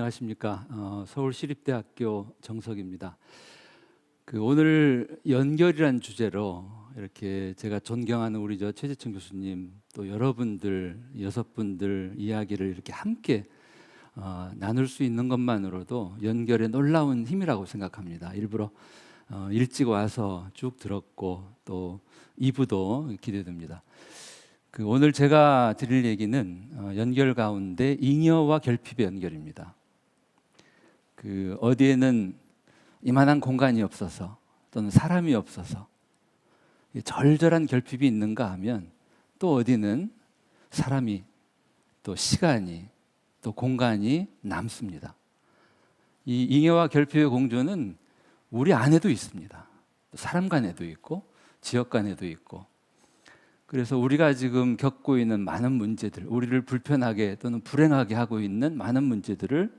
안녕하십니까. 서울시립대학교 정석입니다. 오늘 연결이란 주제로 이렇게 제가 존경하는 우리 최재천 교수님 또 여러분들 6분들 이야기를 이렇게 함께 나눌 수 있는 것만으로도 연결의 놀라운 힘이라고 생각합니다. 일부러 일찍 와서 쭉 들었고 또 2부도 기대됩니다. 오늘 제가 드릴 얘기는 연결 가운데 잉여와 결핍의 연결입니다. 어디에는 이만한 공간이 없어서 또는 사람이 없어서 절절한 결핍이 있는가 하면 또 어디는 사람이 또 시간이 또 공간이 남습니다. 이 잉여와 결핍의 공존은 우리 안에도 있습니다. 사람 간에도 있고 지역 간에도 있고. 그래서 우리가 지금 겪고 있는 많은 문제들, 우리를 불편하게 또는 불행하게 하고 있는 많은 문제들을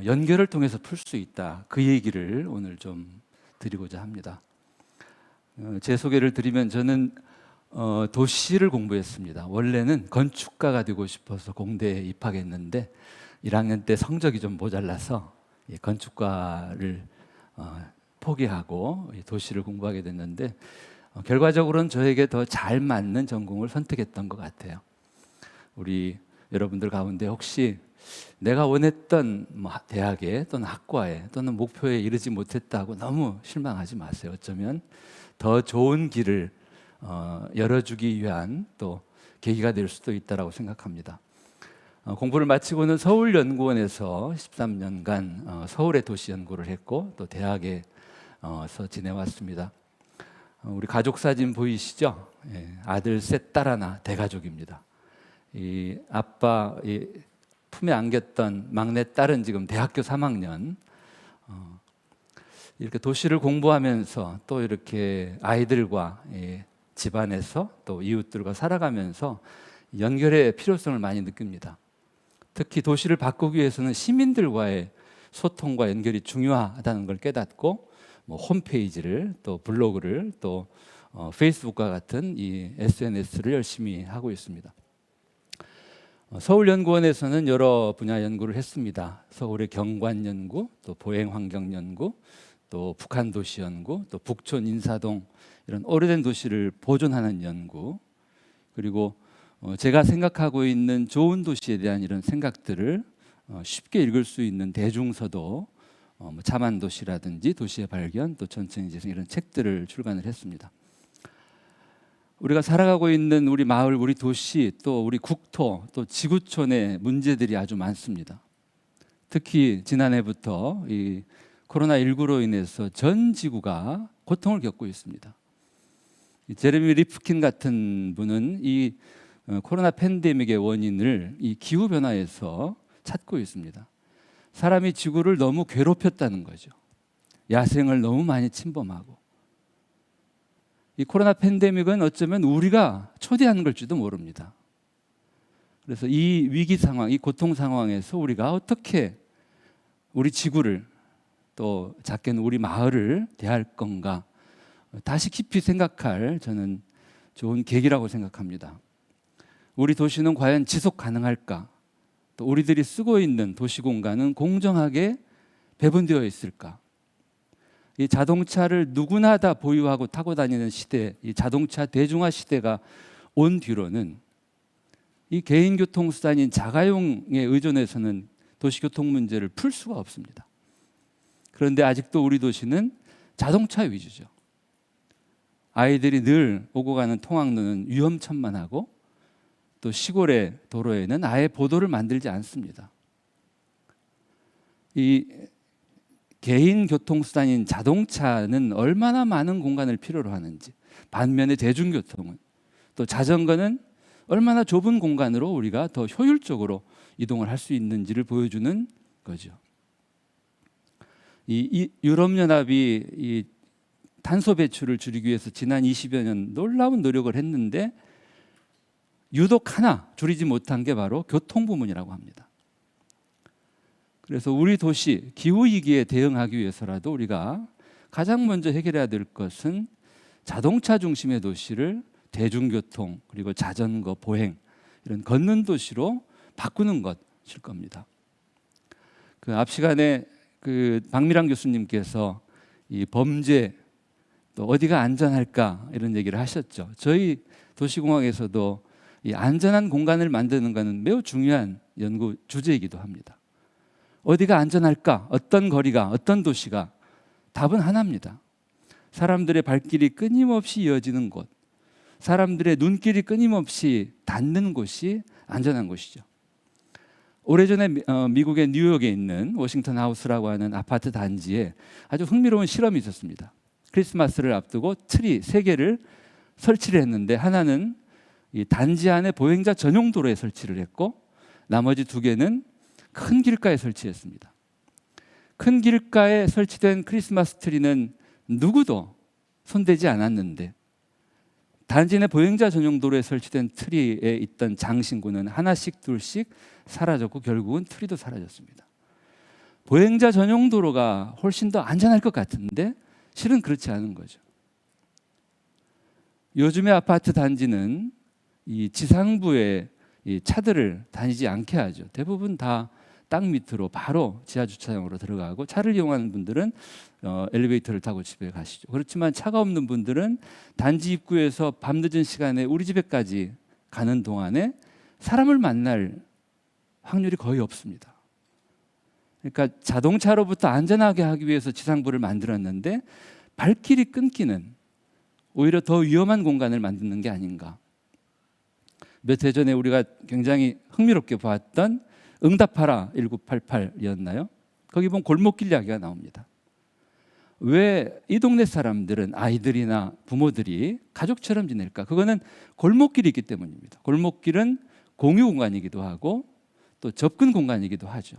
연결을 통해서 풀 수 있다. 그 얘기를 오늘 좀 드리고자 합니다. 제 소개를 드리면 저는 도시를 공부했습니다. 원래는 건축가가 되고 싶어서 공대에 입학했는데 1학년 때 성적이 좀 모자라서 건축가를 포기하고 도시를 공부하게 됐는데 결과적으로는 저에게 더 잘 맞는 전공을 선택했던 것 같아요. 우리 여러분들 가운데 혹시 내가 원했던 대학에 또는 학과에 또는 목표에 이르지 못했다고 너무 실망하지 마세요. 어쩌면 더 좋은 길을 열어주기 위한 또 계기가 될 수도 있다고 생각합니다. 공부를 마치고는 서울연구원에서 13년간 서울의 도시 연구를 했고 또 대학에서 지내왔습니다. 우리 가족 사진 보이시죠? 아들 셋, 딸 하나, 대가족입니다. 이 아빠 품에 안겼던 막내 딸은 지금 대학교 3학년. 이렇게 도시를 공부하면서 또 이렇게 아이들과 집안에서 또 이웃들과 살아가면서 연결의 필요성을 많이 느낍니다. 특히 도시를 바꾸기 위해서는 시민들과의 소통과 연결이 중요하다는 걸 깨닫고 홈페이지를 또 블로그를 또 페이스북과 같은 이 SNS를 열심히 하고 있습니다. 서울연구원에서는 여러 분야 연구를 했습니다. 서울의 경관 연구, 또 보행 환경 연구, 또 북한 도시 연구, 또 북촌 인사동 이런 오래된 도시를 보존하는 연구, 그리고 제가 생각하고 있는 좋은 도시에 대한 이런 생각들을 쉽게 읽을 수 있는 대중서도 자만도시라든지 도시의 발견, 또 전천희재생 이런 책들을 출간을 했습니다. 우리가 살아가고 있는 우리 마을, 우리 도시, 또 우리 국토, 또 지구촌의 문제들이 아주 많습니다. 특히 지난해부터 이 코로나19로 인해서 전 지구가 고통을 겪고 있습니다. 제레미 리프킨 같은 분은 이 코로나 팬데믹의 원인을 이 기후변화에서 찾고 있습니다. 사람이 지구를 너무 괴롭혔다는 거죠. 야생을 너무 많이 침범하고. 이 코로나 팬데믹은 어쩌면 우리가 초대한 걸지도 모릅니다. 그래서 이 위기 상황, 이 고통 상황에서 우리가 어떻게 우리 지구를 또 작게는 우리 마을을 대할 건가 다시 깊이 생각할 저는 좋은 계기라고 생각합니다. 우리 도시는 과연 지속 가능할까? 또 우리들이 쓰고 있는 도시 공간은 공정하게 배분되어 있을까? 이 자동차를 누구나 다 보유하고 타고 다니는 시대, 이 자동차 대중화 시대가 온 뒤로는 이 개인교통수단인 자가용에 의존해서는 도시교통 문제를 풀 수가 없습니다. 그런데 아직도 우리 도시는 자동차 위주죠. 아이들이 늘 오고 가는 통학로는 위험천만하고 또 시골의 도로에는 아예 보도를 만들지 않습니다. 이 개인 교통수단인 자동차는 얼마나 많은 공간을 필요로 하는지, 반면에 대중교통은 또 자전거는 얼마나 좁은 공간으로 우리가 더 효율적으로 이동을 할 수 있는지를 보여주는 거죠. 이 유럽연합이 이 탄소 배출을 줄이기 위해서 지난 20여 년 놀라운 노력을 했는데 유독 하나 줄이지 못한 게 바로 교통 부문이라고 합니다. 그래서 우리 도시 기후위기에 대응하기 위해서라도 우리가 가장 먼저 해결해야 될 것은 자동차 중심의 도시를 대중교통 그리고 자전거, 보행 이런 걷는 도시로 바꾸는 것일 겁니다. 그 앞 시간에 그 박미랑 교수님께서 이 범죄 또 어디가 안전할까 이런 얘기를 하셨죠. 저희 도시공학에서도 이 안전한 공간을 만드는 것은 매우 중요한 연구 주제이기도 합니다. 어디가 안전할까? 어떤 거리가, 어떤 도시가? 답은 하나입니다. 사람들의 발길이 끊임없이 이어지는 곳, 사람들의 눈길이 끊임없이 닿는 곳이 안전한 곳이죠. 오래전에 미국의 뉴욕에 있는 워싱턴 하우스라고 하는 아파트 단지에 아주 흥미로운 실험이 있었습니다. 크리스마스를 앞두고 트리 3개를 설치를 했는데, 하나는 이 단지 안에 보행자 전용 도로에 설치를 했고, 나머지 2개는 큰 길가에 설치했습니다. 큰 길가에 설치된 크리스마스 트리는 누구도 손대지 않았는데, 단지 내 보행자 전용 도로에 설치된 트리에 있던 장신구는 하나씩 둘씩 사라졌고 결국은 트리도 사라졌습니다. 보행자 전용 도로가 훨씬 더 안전할 것 같은데 실은 그렇지 않은 거죠. 요즘의 아파트 단지는 이 지상부에 이 차들을 다니지 않게 하죠. 대부분 다 땅 밑으로 바로 지하 주차장으로 들어가고, 차를 이용하는 분들은 엘리베이터를 타고 집에 가시죠. 그렇지만 차가 없는 분들은 단지 입구에서 밤늦은 시간에 우리 집에까지 가는 동안에 사람을 만날 확률이 거의 없습니다. 그러니까 자동차로부터 안전하게 하기 위해서 지상부를 만들었는데 발길이 끊기는, 오히려 더 위험한 공간을 만드는 게 아닌가. 몇 해 전에 우리가 굉장히 흥미롭게 보았던 응답하라 1988이었나요? 거기 보면 골목길 이야기가 나옵니다. 왜 이 동네 사람들은, 아이들이나 부모들이 가족처럼 지낼까? 그거는 골목길이 있기 때문입니다. 골목길은 공유 공간이기도 하고 또 접근 공간이기도 하죠.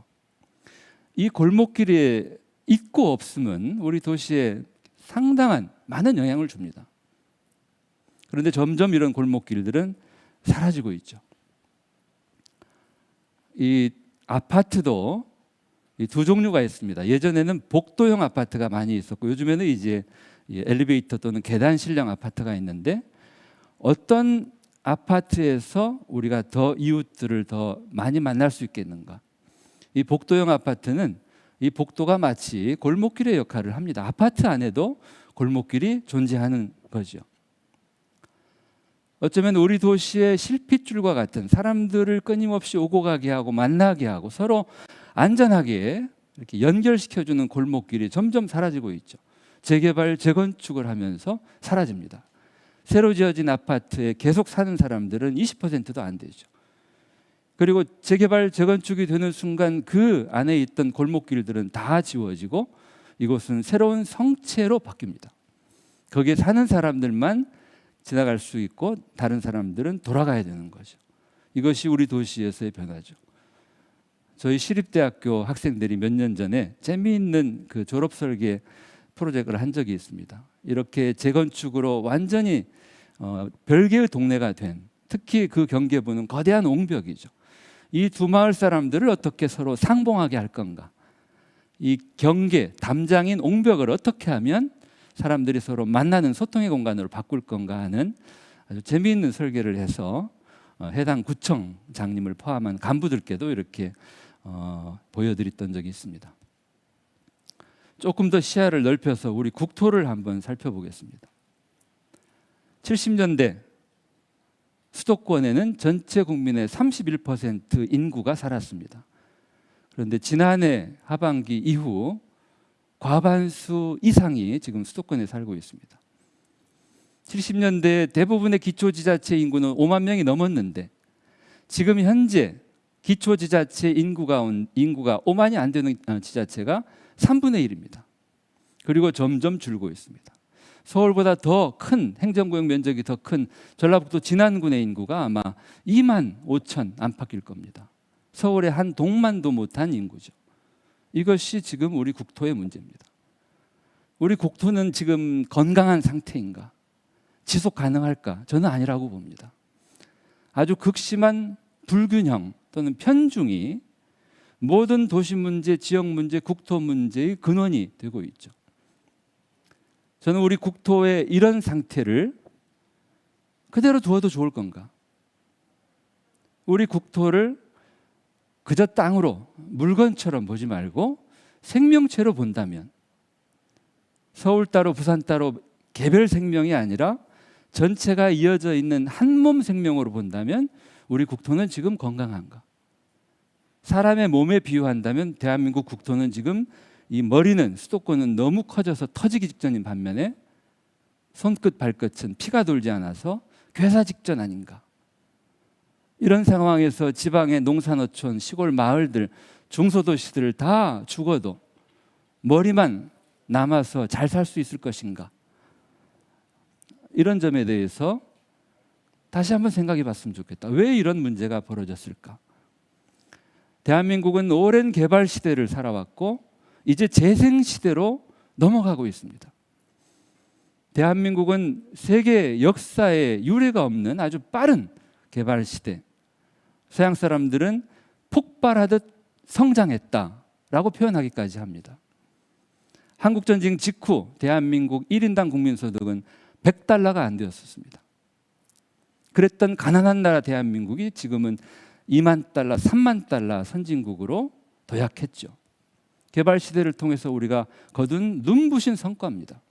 이 골목길에 있고 없음은 우리 도시에 상당한 많은 영향을 줍니다. 그런데 점점 이런 골목길들은 사라지고 있죠. 이 아파트도 이 2종류가 있습니다. 예전에는 복도형 아파트가 많이 있었고, 요즘에는 이제 엘리베이터 또는 계단실형 아파트가 있는데, 어떤 아파트에서 우리가 더 이웃들을 더 많이 만날 수 있겠는가? 이 복도형 아파트는 이 복도가 마치 골목길의 역할을 합니다. 아파트 안에도 골목길이 존재하는 거죠. 어쩌면 우리 도시의 실핏줄과 같은, 사람들을 끊임없이 오고 가게 하고 만나게 하고 서로 안전하게 이렇게 연결시켜주는 골목길이 점점 사라지고 있죠. 재개발, 재건축을 하면서 사라집니다. 새로 지어진 아파트에 계속 사는 사람들은 20%도 안 되죠. 그리고 재개발, 재건축이 되는 순간 그 안에 있던 골목길들은 다 지워지고 이곳은 새로운 성체로 바뀝니다. 거기에 사는 사람들만 지나갈 수 있고 다른 사람들은 돌아가야 되는 거죠. 이것이 우리 도시에서의 변화죠. 저희 시립대학교 학생들이 몇 년 전에 재미있는 그 졸업 설계 프로젝트를 한 적이 있습니다. 이렇게 재건축으로 완전히 별개의 동네가 된, 특히 그 경계부는 거대한 옹벽이죠. 이 두 마을 사람들을 어떻게 서로 상봉하게 할 건가? 이 경계, 담장인 옹벽을 어떻게 하면 사람들이 서로 만나는 소통의 공간으로 바꿀 건가 하는 아주 재미있는 설계를 해서 해당 구청장님을 포함한 간부들께도 이렇게 보여드렸던 적이 있습니다. 조금 더 시야를 넓혀서 우리 국토를 한번 살펴보겠습니다. 70년대 수도권에는 전체 국민의 31% 인구가 살았습니다. 그런데 지난해 하반기 이후 과반수 이상이 지금 수도권에 살고 있습니다. 70년대 대부분의 기초지자체 인구는 5만 명이 넘었는데, 지금 현재 기초지자체 인구가 5만이 안 되는 지자체가 3분의 1입니다. 그리고 점점 줄고 있습니다. 서울보다 더 큰, 행정구역 면적이 더 큰 전라북도 진안군의 인구가 아마 2만 5천 안팎일 겁니다. 서울의 한 동만도 못한 인구죠. 이것이 지금 우리 국토의 문제입니다. 우리 국토는 지금 건강한 상태인가? 지속 가능할까? 저는 아니라고 봅니다. 아주 극심한 불균형 또는 편중이 모든 도시 문제, 지역 문제, 국토 문제의 근원이 되고 있죠. 저는 우리 국토의 이런 상태를 그대로 두어도 좋을 건가? 우리 국토를 그저 땅으로 물건처럼 보지 말고 생명체로 본다면, 서울 따로 부산 따로 개별 생명이 아니라 전체가 이어져 있는 한 몸 생명으로 본다면 우리 국토는 지금 건강한가? 사람의 몸에 비유한다면 대한민국 국토는 지금 이 머리는, 수도권은 너무 커져서 터지기 직전인 반면에 손끝 발끝은 피가 돌지 않아서 괴사 직전 아닌가? 이런 상황에서 지방의 농산어촌, 시골 마을들, 중소도시들 다 죽어도 머리만 남아서 잘 살 수 있을 것인가? 이런 점에 대해서 다시 한번 생각해 봤으면 좋겠다. 왜 이런 문제가 벌어졌을까? 대한민국은 오랜 개발 시대를 살아왔고 이제 재생 시대로 넘어가고 있습니다. 대한민국은 세계 역사에 유례가 없는 아주 빠른 개발 시대, 서양 사람들은 폭발하듯 성장했다라고 표현하기까지 합니다. 한국전쟁 직후 대한민국 1인당 국민소득은 $100가 안 되었습니다. 그랬던 가난한 나라 대한민국이 지금은 $20,000, $30,000 선진국으로 도약했죠. 개발 시대를 통해서 우리가 거둔 눈부신 성과입니다.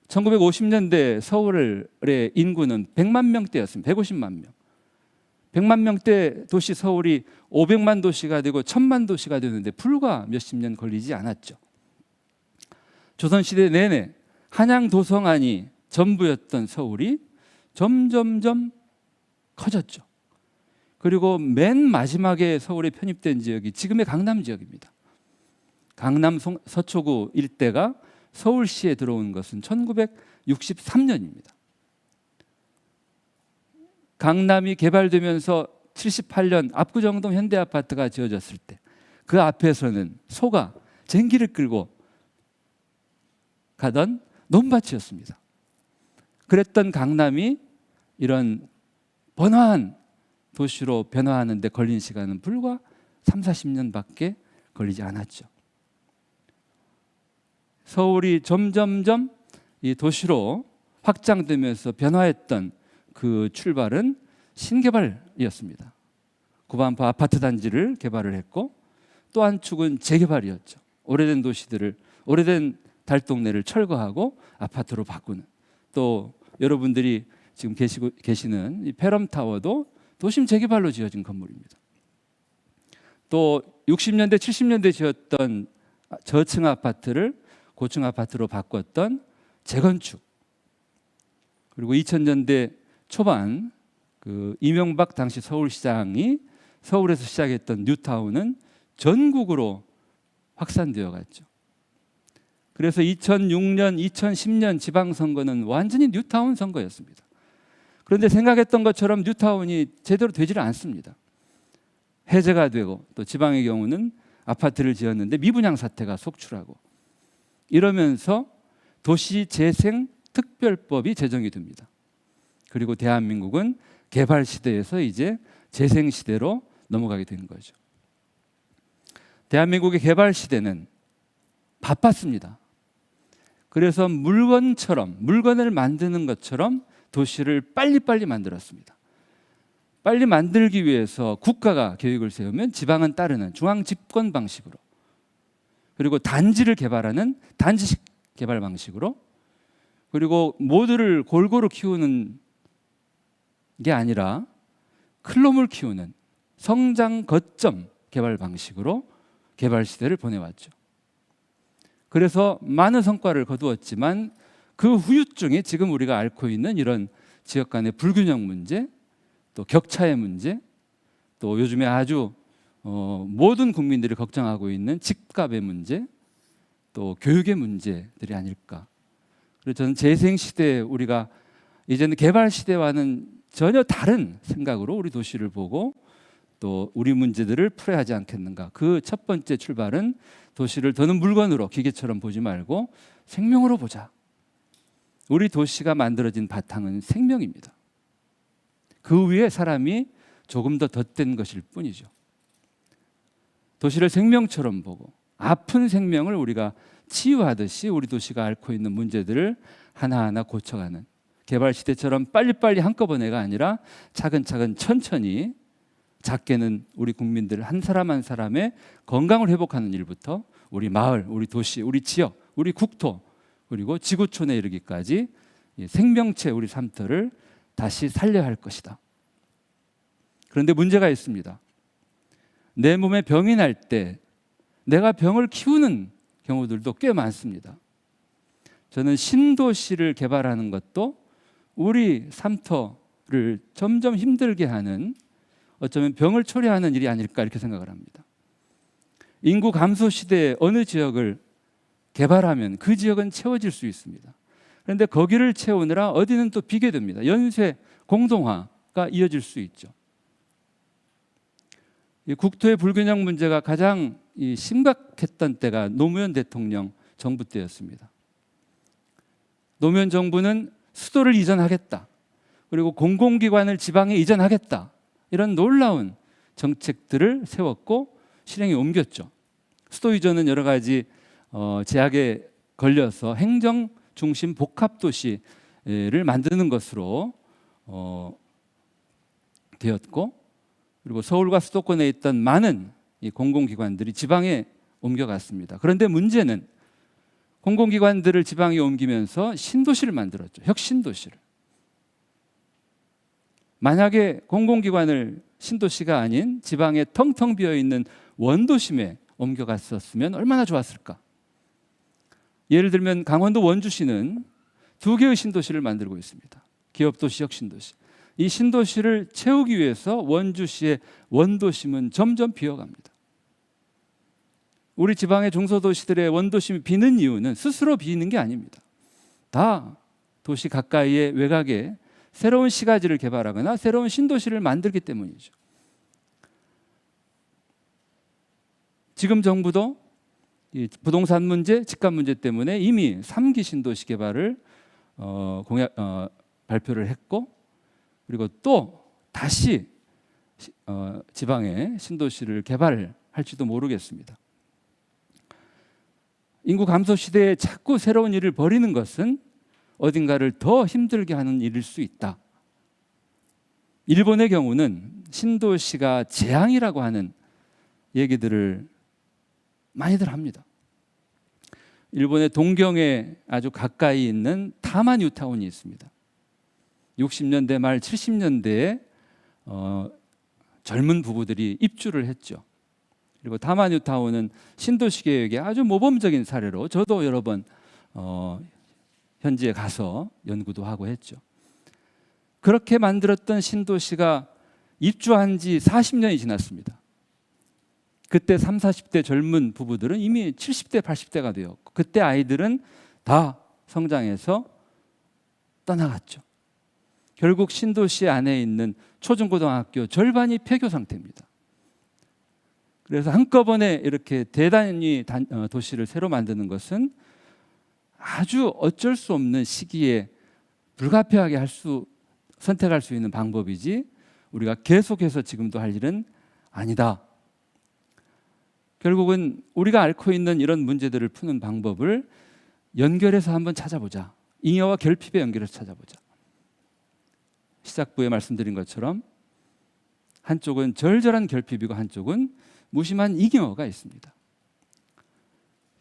1950년대 서울의 인구는 100만 명대였습니다. 150만 명. 100만 명대 도시 서울이 500만 도시가 되고 1000만 도시가 되는데 불과 몇십 년 걸리지 않았죠. 조선시대 내내 한양 도성안이 전부였던 서울이 점점점 커졌죠. 그리고 맨 마지막에 서울에 편입된 지역이 지금의 강남 지역입니다. 강남 서초구 일대가 서울시에 들어온 것은 1963년입니다. 강남이 개발되면서 78년 압구정동 현대아파트가 지어졌을 때 그 앞에서는 소가 쟁기를 끌고 가던 논밭이었습니다. 그랬던 강남이 이런 번화한 도시로 변화하는 데 걸린 시간은 불과 30-40년밖에 걸리지 않았죠. 서울이 점점점 이 도시로 확장되면서 변화했던 그 출발은 신개발이었습니다. 구반포 아파트 단지를 개발을 했고 또 한 축은 재개발이었죠. 오래된 도시들을, 오래된 달동네를 철거하고 아파트로 바꾸는, 또 여러분들이 지금 계시는 이 페럼타워도 도심 재개발로 지어진 건물입니다. 또 60년대, 70년대 지었던 저층 아파트를 고층 아파트로 바꿨던 재건축, 그리고 2000년대 초반 그 이명박 당시 서울시장이 서울에서 시작했던 뉴타운은 전국으로 확산되어 갔죠. 그래서 2006년, 2010년 지방선거는 완전히 뉴타운 선거였습니다. 그런데 생각했던 것처럼 뉴타운이 제대로 되지를 않습니다. 해제가 되고 또 지방의 경우는 아파트를 지었는데 미분양 사태가 속출하고 이러면서 도시재생특별법이 제정이 됩니다. 그리고 대한민국은 개발 시대에서 이제 재생 시대로 넘어가게 된 거죠. 대한민국의 개발 시대는 바빴습니다. 그래서 물건을 만드는 것처럼 도시를 빨리빨리 만들었습니다. 빨리 만들기 위해서 국가가 계획을 세우면 지방은 따르는 중앙 집권 방식으로, 그리고 단지를 개발하는 단지식 개발 방식으로, 그리고 모두를 골고루 키우는 게 아니라 클놈을 키우는 성장 거점 개발 방식으로 개발 시대를 보내왔죠. 그래서 많은 성과를 거두었지만 그 후유증에 지금 우리가 앓고 있는 이런 지역 간의 불균형 문제, 또 격차의 문제, 또 요즘에 아주 모든 국민들이 걱정하고 있는 집값의 문제, 또 교육의 문제들이 아닐까. 그래서 저는 재생시대에 우리가 이제는 개발 시대와는 전혀 다른 생각으로 우리 도시를 보고 또 우리 문제들을 풀어야 하지 않겠는가. 그 첫 번째 출발은 도시를 더는 물건으로, 기계처럼 보지 말고 생명으로 보자. 우리 도시가 만들어진 바탕은 생명입니다. 그 위에 사람이 조금 더 덧댄 것일 뿐이죠. 도시를 생명처럼 보고 아픈 생명을 우리가 치유하듯이 우리 도시가 앓고 있는 문제들을 하나하나 고쳐가는, 개발 시대처럼 빨리빨리 한꺼번에가 아니라 차근차근 천천히 작게는 우리 국민들 한 사람 한 사람의 건강을 회복하는 일부터 우리 마을, 우리 도시, 우리 지역, 우리 국토, 그리고 지구촌에 이르기까지 생명체 우리 삼터를 다시 살려야 할 것이다. 그런데 문제가 있습니다. 내 몸에 병이 날 때 내가 병을 키우는 경우들도 꽤 많습니다. 저는 신도시를 개발하는 것도 우리 삼터를 점점 힘들게 하는, 어쩌면 병을 초래하는 일이 아닐까 이렇게 생각을 합니다. 인구 감소 시대에 어느 지역을 개발하면 그 지역은 채워질 수 있습니다. 그런데 거기를 채우느라 어디는 또 비게 됩니다. 연쇄 공동화가 이어질 수 있죠. 이 국토의 불균형 문제가 가장 심각했던 때가 노무현 대통령 정부 때였습니다. 노무현 정부는 수도를 이전하겠다, 그리고 공공기관을 지방에 이전하겠다, 이런 놀라운 정책들을 세웠고 실행에 옮겼죠. 수도 이전은 여러 가지 제약에 걸려서 행정 중심 복합도시를 만드는 것으로 되었고, 그리고 서울과 수도권에 있던 많은 이 공공기관들이 지방에 옮겨갔습니다. 그런데 문제는 공공기관들을 지방에 옮기면서 신도시를 만들었죠. 혁신도시를. 만약에 공공기관을 신도시가 아닌 지방에 텅텅 비어있는 원도심에 옮겨갔었으면 얼마나 좋았을까. 예를 들면 강원도 원주시는 2개의 신도시를 만들고 있습니다. 기업도시, 혁신도시. 이 신도시를 채우기 위해서 원주시의 원도심은 점점 비어갑니다. 우리 지방의 중소도시들의 원도심이 비는 이유는 스스로 비는 게 아닙니다. 다 도시 가까이의 외곽에 새로운 시가지를 개발하거나 새로운 신도시를 만들기 때문이죠. 지금 정부도 이 부동산 문제, 집값 문제 때문에 이미 3기 신도시 개발을 발표를 했고, 그리고 또 다시 지방에 신도시를 개발할지도 모르겠습니다. 인구 감소 시대에 자꾸 새로운 일을 벌이는 것은 어딘가를 더 힘들게 하는 일일 수 있다. 일본의 경우는 신도시가 재앙이라고 하는 얘기들을 많이들 합니다. 일본의 동경에 아주 가까이 있는 타마 뉴타운이 있습니다. 60년대 말 70년대에 젊은 부부들이 입주를 했죠. 그리고 타마 뉴타운은 신도시 계획의 아주 모범적인 사례로 저도 여러 번 현지에 가서 연구도 하고 했죠. 그렇게 만들었던 신도시가 입주한 지 40년이 지났습니다. 그때 30, 40대 젊은 부부들은 이미 70대, 80대가 되었고, 그때 아이들은 다 성장해서 떠나갔죠. 결국 신도시 안에 있는 초중고등학교 절반이 폐교 상태입니다. 그래서 한꺼번에 이렇게 대단히 도시를 새로 만드는 것은 아주 어쩔 수 없는 시기에 불가피하게 선택할 수 있는 방법이지, 우리가 계속해서 지금도 할 일은 아니다. 결국은 우리가 앓고 있는 이런 문제들을 푸는 방법을 연결해서 한번 찾아보자. 잉여와 결핍의 연결해서 찾아보자. 시작부에 말씀드린 것처럼 한쪽은 절절한 결핍이고 한쪽은 무심한 잉여가 있습니다.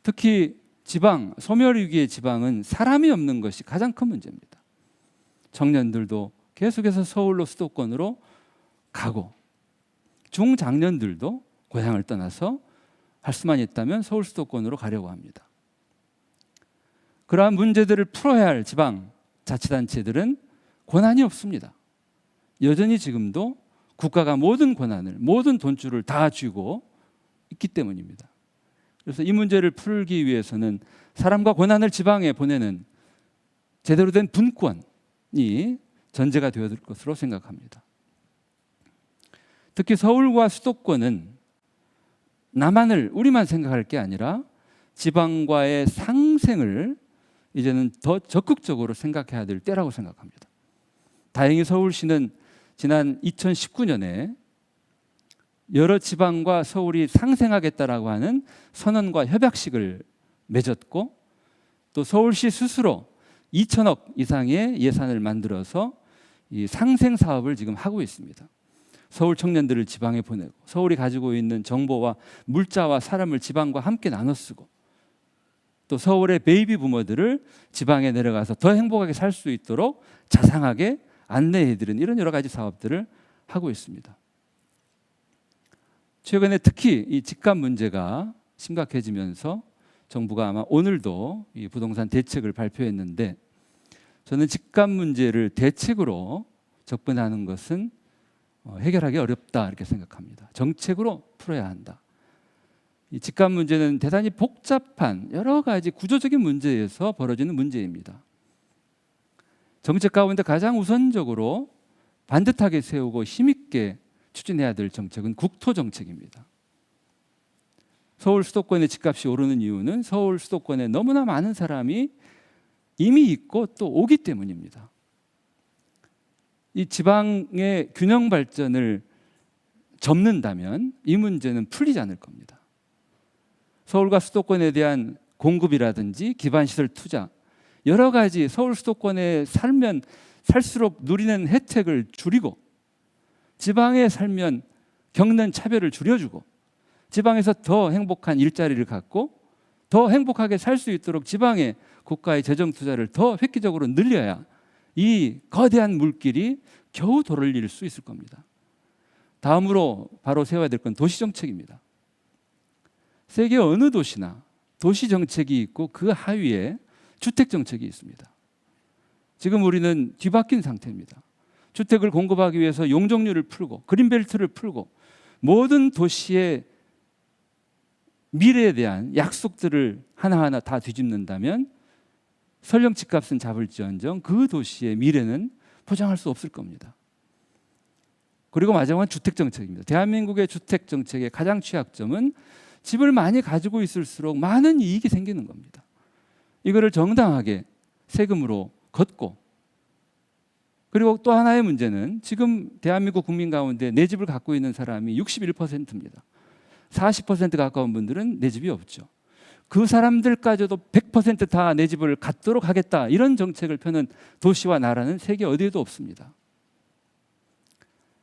특히 지방, 소멸위기의 지방은 사람이 없는 것이 가장 큰 문제입니다. 청년들도 계속해서 서울로, 수도권으로 가고, 중장년들도 고향을 떠나서 할 수만 있다면 서울, 수도권으로 가려고 합니다. 그러한 문제들을 풀어야 할 지방 자치단체들은 권한이 없습니다. 여전히 지금도 국가가 모든 권한을, 모든 돈줄을 다 쥐고 있기 때문입니다. 그래서 이 문제를 풀기 위해서는 사람과 권한을 지방에 보내는 제대로 된 분권이 전제가 되어야 될 것으로 생각합니다. 특히 서울과 수도권은 나만을, 우리만 생각할 게 아니라 지방과의 상생을 이제는 더 적극적으로 생각해야 될 때라고 생각합니다. 다행히 서울시는 지난 2019년에 여러 지방과 서울이 상생하겠다라고 하는 선언과 협약식을 맺었고, 또 서울시 스스로 2천억 이상의 예산을 만들어서 이 상생 사업을 지금 하고 있습니다. 서울 청년들을 지방에 보내고 서울이 가지고 있는 정보와 물자와 사람을 지방과 함께 나눠 쓰고 또 서울의 베이비 부모들을 지방에 내려가서 더 행복하게 살 수 있도록 자상하게 안내해드리는 이런 여러 가지 사업들을 하고 있습니다. 최근에 특히 이 집값 문제가 심각해지면서 정부가 아마 오늘도 이 부동산 대책을 발표했는데 저는 집값 문제를 대책으로 접근하는 것은 해결하기 어렵다 이렇게 생각합니다. 정책으로 풀어야 한다. 이 집값 문제는 대단히 복잡한 여러 가지 구조적인 문제에서 벌어지는 문제입니다. 정책 가운데 가장 우선적으로 반듯하게 세우고 힘있게 추진해야 될 정책은 국토정책입니다. 서울 수도권의 집값이 오르는 이유는 서울 수도권에 너무나 많은 사람이 이미 있고 또 오기 때문입니다. 이 지방의 균형 발전을 접는다면 이 문제는 풀리지 않을 겁니다. 서울과 수도권에 대한 공급이라든지 기반시설 투자, 여러 가지 서울 수도권에 살면 살수록 누리는 혜택을 줄이고 지방에 살면 겪는 차별을 줄여주고 지방에서 더 행복한 일자리를 갖고 더 행복하게 살 수 있도록 지방에 국가의 재정 투자를 더 획기적으로 늘려야 이 거대한 물길이 겨우 도를 수 있을 겁니다. 다음으로 바로 세워야 될 건 도시정책입니다. 세계 어느 도시나 도시정책이 있고 그 하위에 주택정책이 있습니다. 지금 우리는 뒤바뀐 상태입니다. 주택을 공급하기 위해서 용적률을 풀고 그린벨트를 풀고 모든 도시의 미래에 대한 약속들을 하나하나 다 뒤집는다면 설령 집값은 잡을지언정 그 도시의 미래는 보장할 수 없을 겁니다. 그리고 마지막은 주택정책입니다. 대한민국의 주택정책의 가장 취약점은 집을 많이 가지고 있을수록 많은 이익이 생기는 겁니다. 이거를 정당하게 세금으로 걷고 그리고 또 하나의 문제는 지금 대한민국 국민 가운데 내 집을 갖고 있는 사람이 61%입니다. 40% 가까운 분들은 내 집이 없죠. 그 사람들까지도 100% 다 내 집을 갖도록 하겠다 이런 정책을 펴는 도시와 나라는 세계 어디에도 없습니다.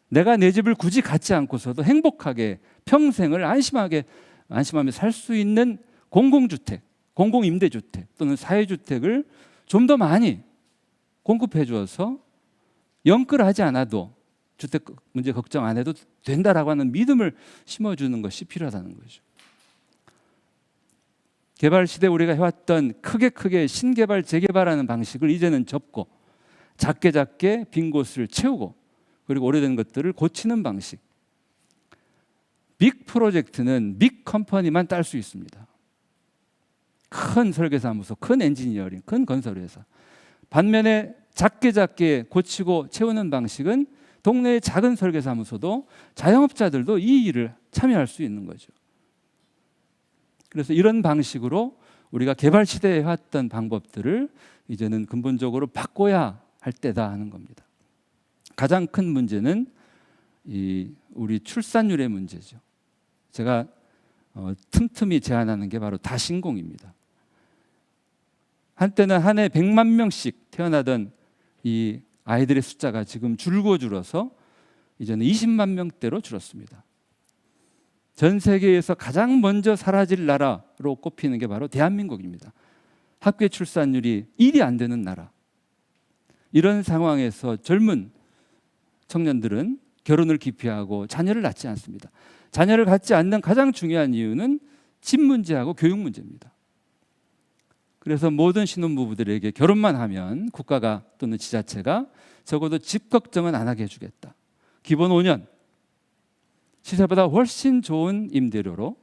내가 내 집을 굳이 갖지 않고서도 행복하게 평생을 안심하며 살 수 있는 공공주택, 공공임대주택 또는 사회주택을 좀 더 많이 공급해 주어서 영끌하지 않아도 주택 문제 걱정 안 해도 된다라고 하는 믿음을 심어주는 것이 필요하다는 거죠. 개발 시대 우리가 해왔던 크게 신개발 재개발하는 방식을 이제는 접고 작게 빈 곳을 채우고 그리고 오래된 것들을 고치는 방식. 빅 프로젝트는 빅 컴퍼니만 딸 수 있습니다. 큰 설계사무소, 큰 엔지니어링, 큰 건설회사. 반면에 작게 고치고 채우는 방식은 동네의 작은 설계사무소도 자영업자들도 이 일을 참여할 수 있는 거죠. 그래서 이런 방식으로 우리가 개발 시대에 해왔던 방법들을 이제는 근본적으로 바꿔야 할 때다 하는 겁니다. 가장 큰 문제는 우리 출산율의 문제죠. 제가 틈틈이 제안하는 게 바로 다신공입니다. 한때는 한 해 100만 명씩 태어나던 이 아이들의 숫자가 지금 줄어서 이제는 20만 명대로 줄었습니다. 전 세계에서 가장 먼저 사라질 나라로 꼽히는 게 바로 대한민국입니다. 학교 출산율이 1이 안 되는 나라. 이런 상황에서 젊은 청년들은 결혼을 기피하고 자녀를 낳지 않습니다. 자녀를 갖지 않는 가장 중요한 이유는 집 문제하고 교육 문제입니다. 그래서 모든 신혼부부들에게 결혼만 하면 국가가 또는 지자체가 적어도 집 걱정은 안 하게 해주겠다. 기본 5년, 시세보다 훨씬 좋은 임대료로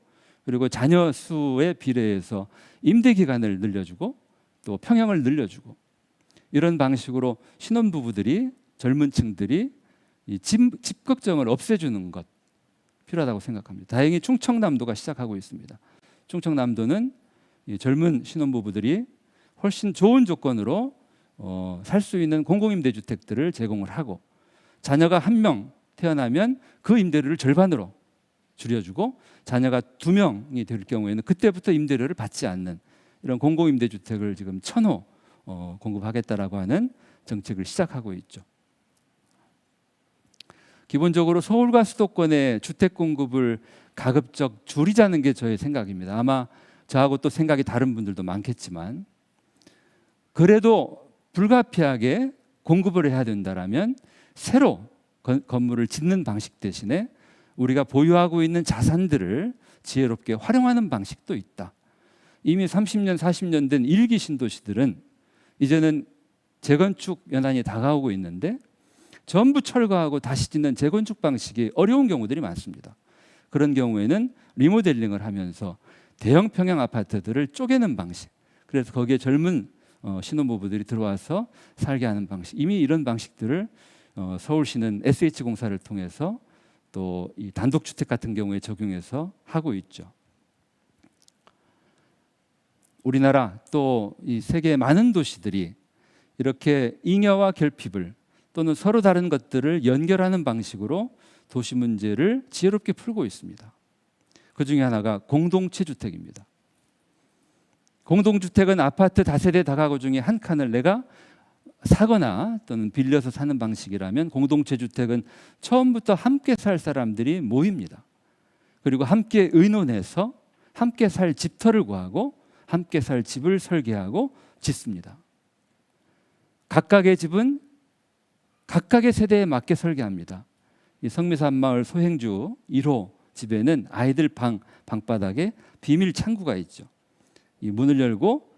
그리고 자녀 수에 비례해서 임대 기간을 늘려주고 또 평형을 늘려주고 이런 방식으로 신혼부부들이 젊은 층들이 이 집 걱정을 없애주는 것 필요하다고 생각합니다. 다행히 충청남도가 시작하고 있습니다. 충청남도는 이 젊은 신혼부부들이 훨씬 좋은 조건으로 살 수 있는 공공임대주택들을 제공을 하고 자녀가 1명 태어나면 그 임대료를 절반으로 줄여주고 자녀가 2명이 될 경우에는 그때부터 임대료를 받지 않는 이런 공공임대주택을 지금 1,000호 공급하겠다라고 하는 정책을 시작하고 있죠. 기본적으로 서울과 수도권의 주택 공급을 가급적 줄이자는 게 저의 생각입니다. 아마 저하고 또 생각이 다른 분들도 많겠지만, 그래도 불가피하게 공급을 해야 된다라면 새로 건물을 짓는 방식 대신에 우리가 보유하고 있는 자산들을 지혜롭게 활용하는 방식도 있다. 이미 30년, 40년 된 일기 신도시들은 이제는 재건축 연한이 다가오고 있는데 전부 철거하고 다시 짓는 재건축 방식이 어려운 경우들이 많습니다. 그런 경우에는 리모델링을 하면서 대형 평형 아파트들을 쪼개는 방식, 그래서 거기에 젊은 신혼부부들이 들어와서 살게 하는 방식, 이미 이런 방식들을 서울시는 SH공사를 통해서 또 이 단독주택 같은 경우에 적용해서 하고 있죠. 우리나라 또 이 세계의 많은 도시들이 이렇게 잉여와 결핍을 또는 서로 다른 것들을 연결하는 방식으로 도시 문제를 지혜롭게 풀고 있습니다. 그 중에 하나가 공동체 주택입니다. 공동주택은 아파트 다세대 다가구 중에 한 칸을 내가 사거나 또는 빌려서 사는 방식이라면, 공동체 주택은 처음부터 함께 살 사람들이 모입니다. 그리고 함께 의논해서 함께 살 집터를 구하고 함께 살 집을 설계하고 짓습니다. 각각의 집은 각각의 세대에 맞게 설계합니다. 이 성미산마을 소행주 1호 집에는 아이들 방바닥에 비밀 창구가 있죠. 이 문을 열고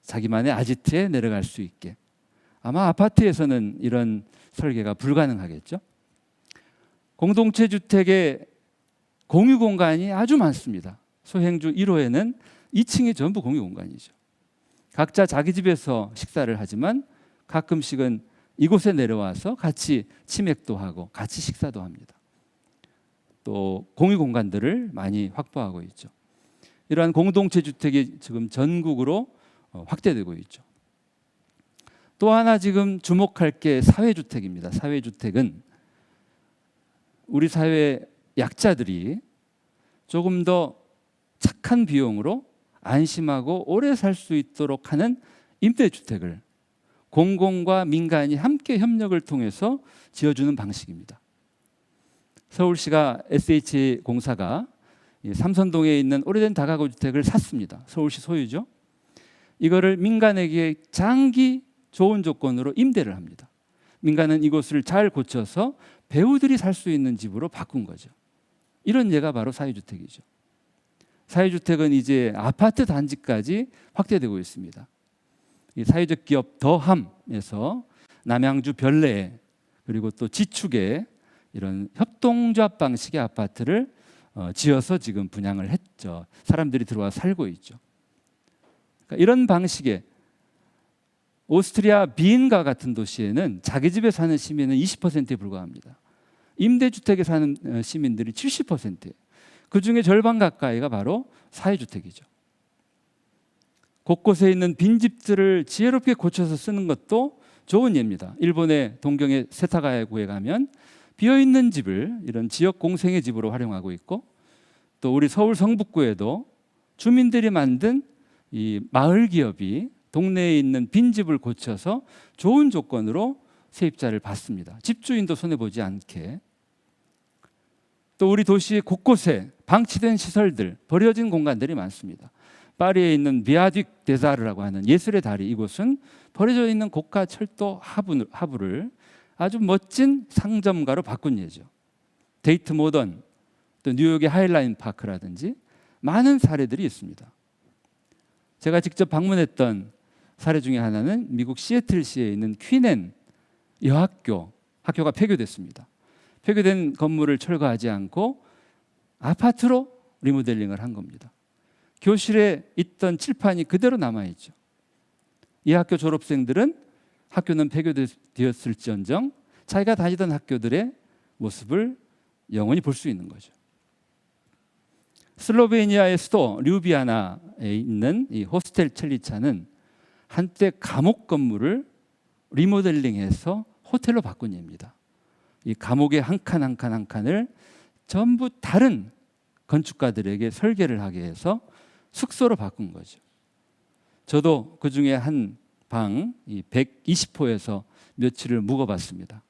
자기만의 아지트에 내려갈 수 있게. 아마 아파트에서는 이런 설계가 불가능하겠죠. 공동체 주택의 공유 공간이 아주 많습니다. 소행주 1호에는 2층이 전부 공유 공간이죠. 각자 자기 집에서 식사를 하지만 가끔씩은 이곳에 내려와서 같이 치맥도 하고 같이 식사도 합니다. 또 공유 공간들을 많이 확보하고 있죠. 이러한 공동체 주택이 지금 전국으로 확대되고 있죠. 또 하나 지금 주목할 게 사회주택입니다. 사회주택은 우리 사회 약자들이 조금 더 착한 비용으로 안심하고 오래 살 수 있도록 하는 임대주택을 공공과 민간이 함께 협력을 통해서 지어주는 방식입니다. 서울시가 SH공사가 삼선동에 있는 오래된 다가구 주택을 샀습니다. 서울시 소유죠. 이거를 민간에게 장기 좋은 조건으로 임대를 합니다. 민간은 이곳을 잘 고쳐서 배우들이 살 수 있는 집으로 바꾼 거죠. 이런 예가 바로 사회주택이죠. 사회주택은 이제 아파트 단지까지 확대되고 있습니다. 이 사회적 기업 더함에서 남양주 별내 그리고 또 지축에 이런 협동조합 방식의 아파트를 지어서 지금 분양을 했죠. 사람들이 들어와 살고 있죠. 그러니까 이런 방식의 오스트리아 비엔과 같은 도시에는 자기 집에 사는 시민은 20%에 불과합니다. 임대주택에 사는 시민들이 70%예요. 그중에 절반 가까이가 바로 사회주택이죠. 곳곳에 있는 빈집들을 지혜롭게 고쳐서 쓰는 것도 좋은 예입니다. 일본의 동경의 세타가야구에 가면 비어있는 집을 이런 지역 공생의 집으로 활용하고 있고, 또 우리 서울 성북구에도 주민들이 만든 이 마을 기업이 동네에 있는 빈집을 고쳐서 좋은 조건으로 세입자를 받습니다. 집주인도 손해보지 않게. 또 우리 도시 곳곳에 방치된 시설들, 버려진 공간들이 많습니다. 파리에 있는 비아딕 데자르라고 하는 예술의 다리, 이곳은 버려져 있는 고가 철도 하부를 아주 멋진 상점가로 바꾼 예죠. 데이트 모던, 또 뉴욕의 하일라인 파크라든지 많은 사례들이 있습니다. 제가 직접 방문했던 사례 중에 하나는 미국 시애틀시에 있는 퀸앤 여학교, 학교가 폐교됐습니다. 폐교된 건물을 철거하지 않고 아파트로 리모델링을 한 겁니다. 교실에 있던 칠판이 그대로 남아있죠. 이 학교 졸업생들은 학교는 폐교되었을지언정 자기가 다니던 학교들의 모습을 영원히 볼 수 있는 거죠. 슬로베니아의 수도 류비아나에 있는 이 호스텔 첼리차는 한때 감옥 건물을 리모델링해서 호텔로 바꾼 예입니다. 이 감옥의 한 칸 한 칸 한 칸을 전부 다른 건축가들에게 설계를 하게 해서 숙소로 바꾼 거죠. 저도 그 중에 한 방 120호에서 며칠을 묵어봤습니다.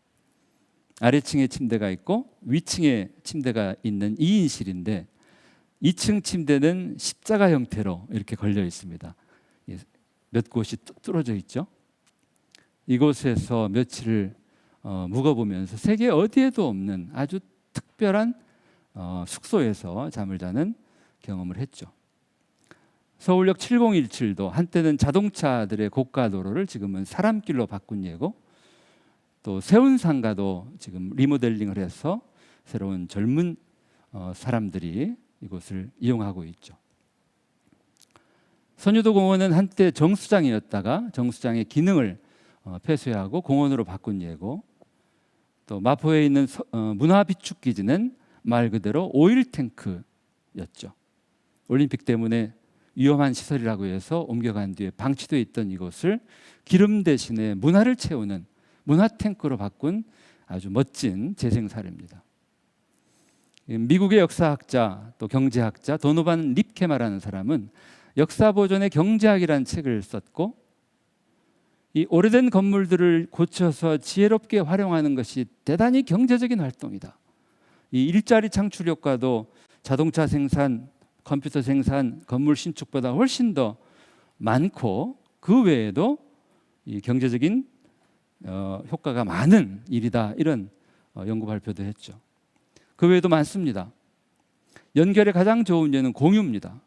아래층에 침대가 있고 위층에 침대가 있는 2인실인데 2층 침대는 십자가 형태로 이렇게 걸려 있습니다. 몇 곳이 뚫어져 있죠. 이곳에서 며칠을 묵어보면서 세계 어디에도 없는 아주 특별한 숙소에서 잠을 자는 경험을 했죠. 서울역 7017도 한때는 자동차들의 고가 도로를 지금은 사람길로 바꾼 예고, 또 세운상가도 지금 리모델링을 해서 새로운 젊은 사람들이 이곳을 이용하고 있죠. 선유도 공원은 한때 정수장이었다가 정수장의 기능을 폐쇄하고 공원으로 바꾼 예고, 또 마포에 있는 문화비축기지는 말 그대로 오일 탱크였죠. 올림픽 때문에 위험한 시설이라고 해서 옮겨간 뒤에 방치되어 있던 이곳을 기름 대신에 문화를 채우는 문화 탱크로 바꾼 아주 멋진 재생 사례입니다. 미국의 역사학자 또 경제학자 도노반 립케마라는 사람은 역사 보존의 경제학이라는 책을 썼고, 이 오래된 건물들을 고쳐서 지혜롭게 활용하는 것이 대단히 경제적인 활동이다. 이 일자리 창출 효과도 자동차 생산, 컴퓨터 생산, 건물 신축보다 훨씬 더 많고, 그 외에도 이 경제적인 효과가 많은 일이다, 이런 연구 발표도 했죠. 그 외에도 많습니다. 연결에 가장 좋은 예는 공유입니다.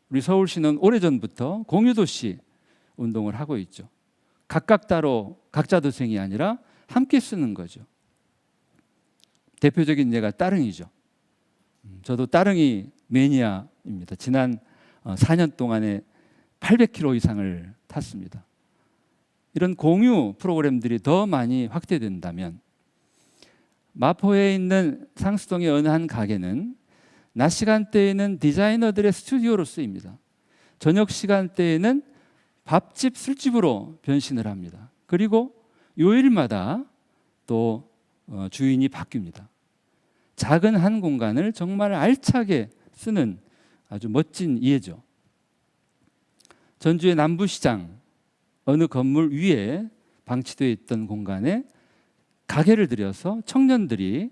우리 서울시는 오래전부터 공유도시 운동을 하고 있죠. 각각 따로 각자 도생이 아니라 함께 쓰는 거죠. 대표적인 예가 따릉이죠. 저도 따릉이 매니아입니다. 지난 4년 동안에 800km 이상을 탔습니다. 이런 공유 프로그램들이 더 많이 확대된다면, 마포에 있는 상수동의 어느 한 가게는 낮 시간대에는 디자이너들의 스튜디오로 쓰입니다. 저녁 시간대에는 밥집, 술집으로 변신을 합니다. 그리고 요일마다 또 주인이 바뀝니다. 작은 한 공간을 정말 알차게 쓰는 아주 멋진 예죠. 전주의 남부시장 어느 건물 위에 방치되어 있던 공간에 가게를 들여서 청년들이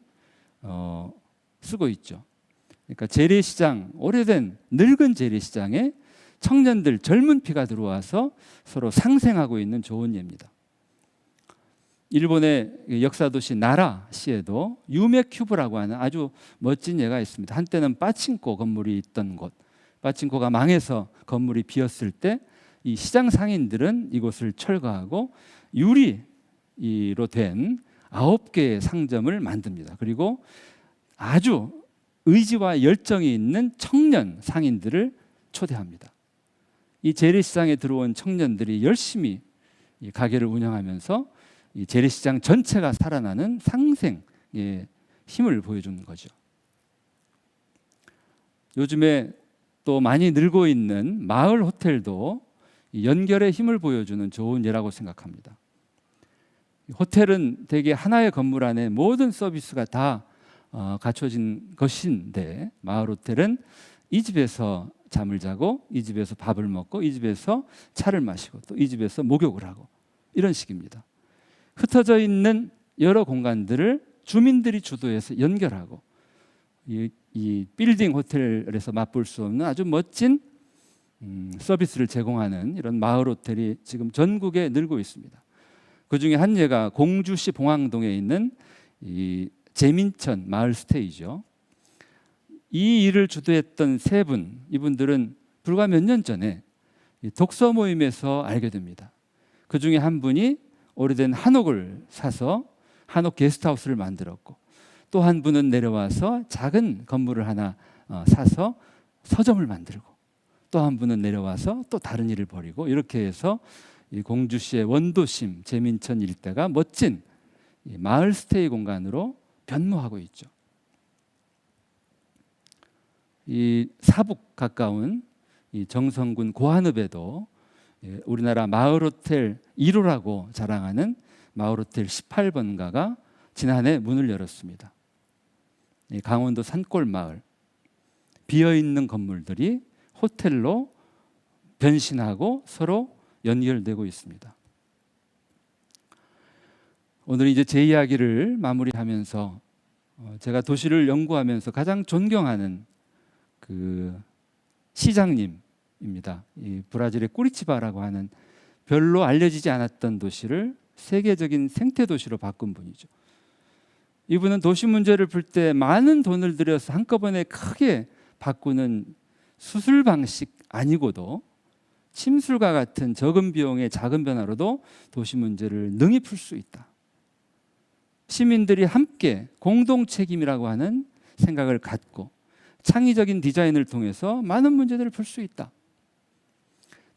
쓰고 있죠. 그러니까 재래시장, 오래된 늙은 재래시장에 청년들, 젊은 피가 들어와서 서로 상생하고 있는 좋은 예입니다. 일본의 역사도시 나라시에도 유메큐브라고 하는 아주 멋진 예가 있습니다. 한때는 빠칭코 건물이 있던 곳, 빠칭코가 망해서 건물이 비었을 때 이 시장 상인들은 이곳을 철거하고 유리로 된 9개의 상점을 만듭니다. 그리고 아주 의지와 열정이 있는 청년 상인들을 초대합니다. 이 재래시장에 들어온 청년들이 열심히 이 가게를 운영하면서 이 재래시장 전체가 살아나는 상생의 힘을 보여주는 거죠. 요즘에 또 많이 늘고 있는 마을 호텔도 이 연결의 힘을 보여주는 좋은 예라고 생각합니다. 호텔은 대개 하나의 건물 안에 모든 서비스가 다 갖춰진 것인데, 마을 호텔은 이 집에서 잠을 자고, 이 집에서 밥을 먹고, 이 집에서 차를 마시고, 또 이 집에서 목욕을 하고, 이런 식입니다. 흩어져 있는 여러 공간들을 주민들이 주도해서 연결하고, 이 빌딩 호텔에서 맛볼 수 없는 아주 멋진 서비스를 제공하는 이런 마을 호텔이 지금 전국에 늘고 있습니다. 그 중에 한 예가 공주시 봉황동에 있는 이 재민천 마을 스테이죠. 이 일을 주도했던 세 분, 이분들은 불과 몇 년 전에 독서 모임에서 알게 됩니다. 그 중에 한 분이 오래된 한옥을 사서 한옥 게스트하우스를 만들었고, 또 한 분은 내려와서 작은 건물을 하나 사서 서점을 만들고, 또 한 분은 내려와서 또 다른 일을 벌이고, 이렇게 해서 이 공주시의 원도심 재민천 일대가 멋진 마을 스테이 공간으로 변모하고 있죠. 이 사북 가까운 이 정선군 고한읍에도 우리나라 마을 호텔 1호라고 자랑하는 마을 호텔 18번가가 지난해 문을 열었습니다. 강원도 산골 마을, 비어 있는 건물들이 호텔로 변신하고 서로 연결되고 있습니다. 오늘 이제 제 이야기를 마무리하면서 제가 도시를 연구하면서 가장 존경하는 그 시장님입니다. 이 브라질의 꾸리치바라고 하는 별로 알려지지 않았던 도시를 세계적인 생태 도시로 바꾼 분이죠. 이분은 도시 문제를 풀 때 많은 돈을 들여서 한꺼번에 크게 바꾸는 수술 방식 아니고도 침술과 같은 적은 비용의 작은 변화로도 도시 문제를 능히 풀 수 있다. 시민들이 함께 공동 책임이라고 하는 생각을 갖고 창의적인 디자인을 통해서 많은 문제들을 풀 수 있다.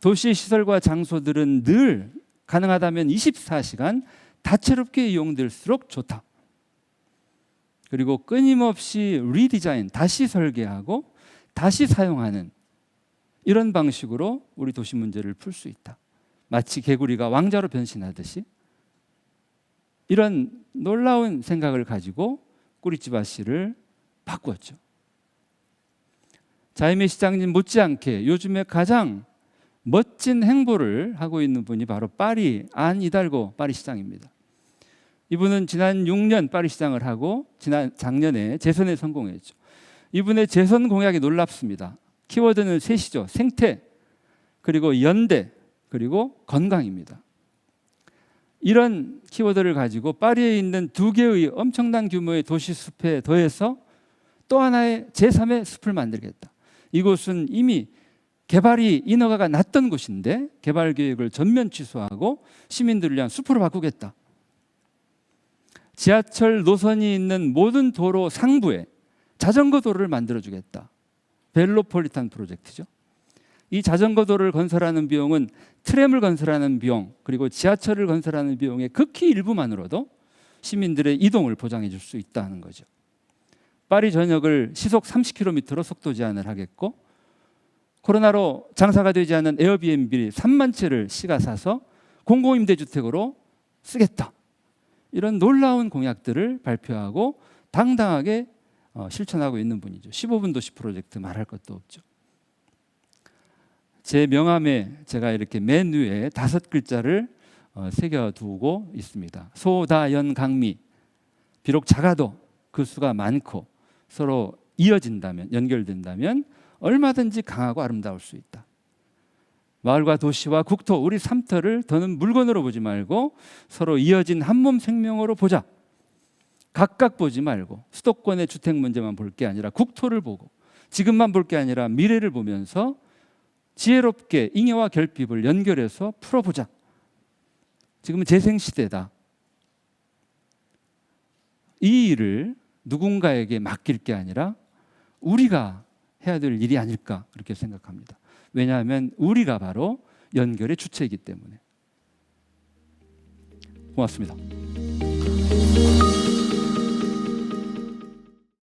도시의 시설과 장소들은 늘 가능하다면 24시간 다채롭게 이용될수록 좋다. 그리고 끊임없이 리디자인, 다시 설계하고 다시 사용하는 이런 방식으로 우리 도시 문제를 풀 수 있다. 마치 개구리가 왕자로 변신하듯이 이런 놀라운 생각을 가지고 꾸리치바 시를 바꾸었죠. 자이메 시장님 못지않게 요즘에 가장 멋진 행보를 하고 있는 분이 바로 파리 안 이달고 파리 시장입니다. 이분은 지난 6년 파리 시장을 하고 작년에 재선에 성공했죠. 이분의 재선 공약이 놀랍습니다. 키워드는 셋이죠. 생태, 그리고 연대, 그리고 건강입니다. 이런 키워드를 가지고 파리에 있는 2개의 엄청난 규모의 도시 숲에 더해서 또 하나의 제3의 숲을 만들겠다. 이곳은 이미 개발이 인허가가 났던 곳인데 개발 계획을 전면 취소하고 시민들을 위한 숲으로 바꾸겠다. 지하철 노선이 있는 모든 도로 상부에 자전거 도로를 만들어주겠다. 벨로폴리탄 프로젝트죠. 이 자전거 도로를 건설하는 비용은 트램을 건설하는 비용, 그리고 지하철을 건설하는 비용의 극히 일부만으로도 시민들의 이동을 보장해 줄 수 있다는 거죠. 파리 전역을 시속 30km로 속도 제한을 하겠고, 코로나로 장사가 되지 않은 에어비앤비 3만 채를 시가 사서 공공임대주택으로 쓰겠다. 이런 놀라운 공약들을 발표하고 당당하게 실천하고 있는 분이죠. 15분 도시 프로젝트 말할 것도 없죠. 제 명함에 제가 이렇게 맨 위에 5글자를 새겨두고 있습니다. 소다연강미. 비록 작아도 그 수가 많고 서로 이어진다면, 연결된다면 얼마든지 강하고 아름다울 수 있다. 마을과 도시와 국토, 우리 삼터를 더는 물건으로 보지 말고 서로 이어진 한몸 생명으로 보자. 각각 보지 말고 수도권의 주택 문제만 볼 게 아니라 국토를 보고 지금만 볼 게 아니라 미래를 보면서 지혜롭게 잉여와 결핍을 연결해서 풀어보자. 지금은 재생시대다. 이 일을 누군가에게 맡길 게 아니라 우리가 해야 될 일이 아닐까 그렇게 생각합니다. 왜냐하면 우리가 바로 연결의 주체이기 때문에. 고맙습니다.